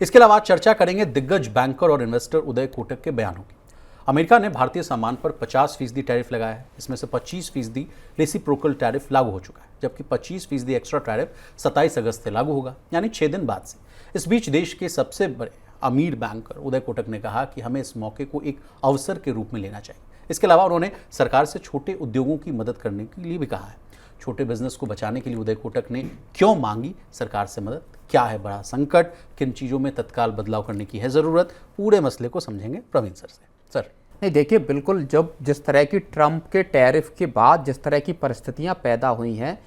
इसके अलावा चर्चा करेंगे दिग्गज बैंकर और इन्वेस्टर उदय कोटक के बयानों की। अमेरिका ने भारतीय सामान पर 50% टैरिफ लगाया है। इसमें से 25% रेसिप्रोकल टैरिफ लागू हो चुका है, जबकि 25% एक्स्ट्रा टैरिफ 27 अगस्त से लागू होगा, यानी 6 दिन बाद से। इस बीच देश के सबसे बड़े अमीर बैंकर उदय कोटक ने कहा कि हमें इस मौके को एक अवसर के रूप में लेना चाहिए। इसके अलावा उन्होंने सरकार से छोटे उद्योगों की मदद करने के लिए भी कहा है। छोटे बिजनेस को बचाने के लिए उदय कोटक ने क्यों मांगी सरकार से मदद, क्या है बड़ा संकट, किन चीज़ों में तत्काल बदलाव करने की है ज़रूरत, पूरे मसले को समझेंगे प्रवीण सर से। सर नहीं, देखिए, बिल्कुल जब जिस तरह की ट्रंप के टैरिफ के बाद जिस तरह की परिस्थितियां पैदा हुई हैं,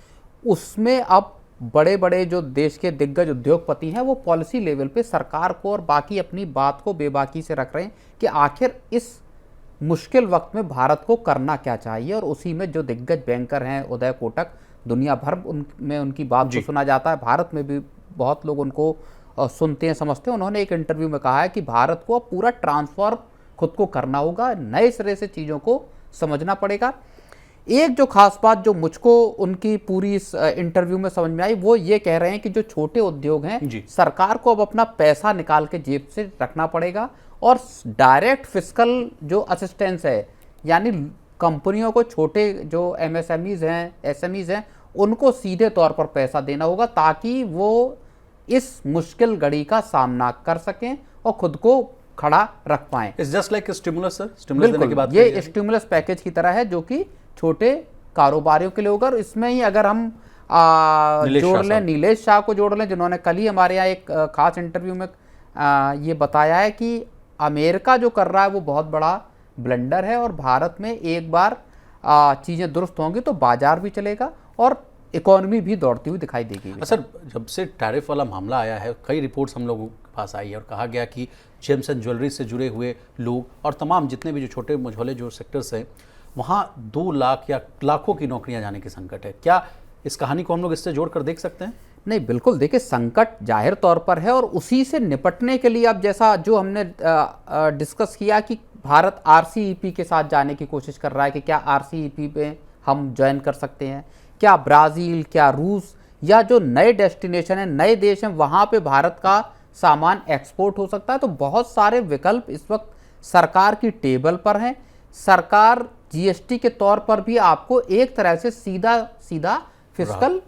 उसमें अब बड़े बड़े जो देश के दिग्गज उद्योगपति हैं वो पॉलिसी लेवल पे सरकार को और बाकी अपनी बात को बेबाकी से रख रहे हैं कि आखिर इस मुश्किल वक्त में भारत को करना क्या चाहिए। और उसी में जो दिग्गज बैंकर हैं उदय कोटक, दुनिया भर में उनकी बात को सुना जाता है, भारत में भी बहुत लोग उनको सुनते हैं, समझते हैं। उन्होंने एक इंटरव्यू में कहा है कि भारत को अब पूरा ट्रांसफॉर्म खुद को करना होगा, नए सिरे से चीज़ों को समझना पड़ेगा। एक जो खास बात जो मुझको उनकी पूरी इस इंटरव्यू में समझ में आई, वो ये कह रहे हैं कि जो छोटे उद्योग हैं, सरकार को अब अपना पैसा निकाल के जेब से रखना पड़ेगा और डायरेक्ट फिस्कल जो असिस्टेंस है, यानी कंपनियों को छोटे जो एमएसएमईज हैं, एसएमईज हैं, उनको सीधे तौर पर पैसा देना होगा ताकि वो इस मुश्किल घड़ी का सामना कर सकें और खुद को खड़ा रख पाएं। It's just like stimulus sir, stimulus देने की बात ये स्टिमुलस पैकेज की तरह है जो कि छोटे कारोबारियों के लिए होगा। और इसमें ही अगर हम जोड़ लें नीलेश शाह को जोड़ लें, जिन्होंने कल ही हमारे यहाँ एक खास इंटरव्यू में ये बताया है कि अमेरिका जो कर रहा है वो बहुत बड़ा ब्लंडर है और भारत में एक बार चीज़ें दुरुस्त होंगी तो बाजार भी चलेगा और इकोनॉमी भी दौड़ती हुई दिखाई देगी। सर, जब से टैरिफ वाला मामला आया है, कई रिपोर्ट्स हम लोगों के पास आई है और कहा गया कि जेम्स एंड ज्वेलरी से जुड़े हुए लोग और तमाम जितने भी जो छोटे मझोले जो सेक्टर्स हैं, वहाँ 2 लाख या लाखों की नौकरियाँ जाने की संकट है। क्या इस कहानी को हम लोग इससे जोड़कर देख सकते हैं? नहीं, बिल्कुल, देखिए, संकट जाहिर तौर पर है और उसी से निपटने के लिए अब जैसा जो हमने डिस्कस किया कि भारत RCEP के साथ जाने की कोशिश कर रहा है कि क्या RCEP पे हम ज्वाइन कर सकते हैं, क्या ब्राज़ील, क्या रूस या जो नए डेस्टिनेशन हैं, नए देश हैं, वहाँ पे भारत का सामान एक्सपोर्ट हो सकता है। तो बहुत सारे विकल्प इस वक्त सरकार की टेबल पर हैं। सरकार GST के तौर पर भी आपको एक तरह से सीधा फिस्कल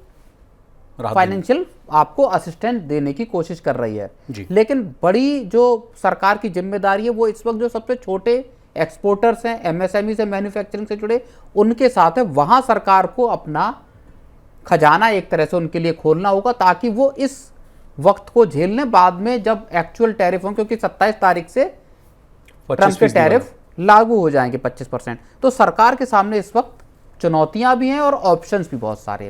फाइनेंशियल आपको असिस्टेंट देने की कोशिश कर रही है। लेकिन बड़ी जो सरकार की जिम्मेदारी है वो इस वक्त जो सबसे छोटे एक्सपोर्टर्स हैं, MSME से, मैन्युफैक्चरिंग से जुड़े, उनके साथ है। वहां सरकार को अपना खजाना एक तरह से उनके लिए खोलना होगा ताकि वो इस वक्त को झेल लें। बाद में जब एक्चुअल टैरिफ हों, क्योंकि 27 तारीख से ट्रंप के टैरिफ लागू हो जाएंगे 25%, तो सरकार के सामने इस वक्त चुनौतियां भी हैं और ऑप्शंस भी बहुत सारे हैं।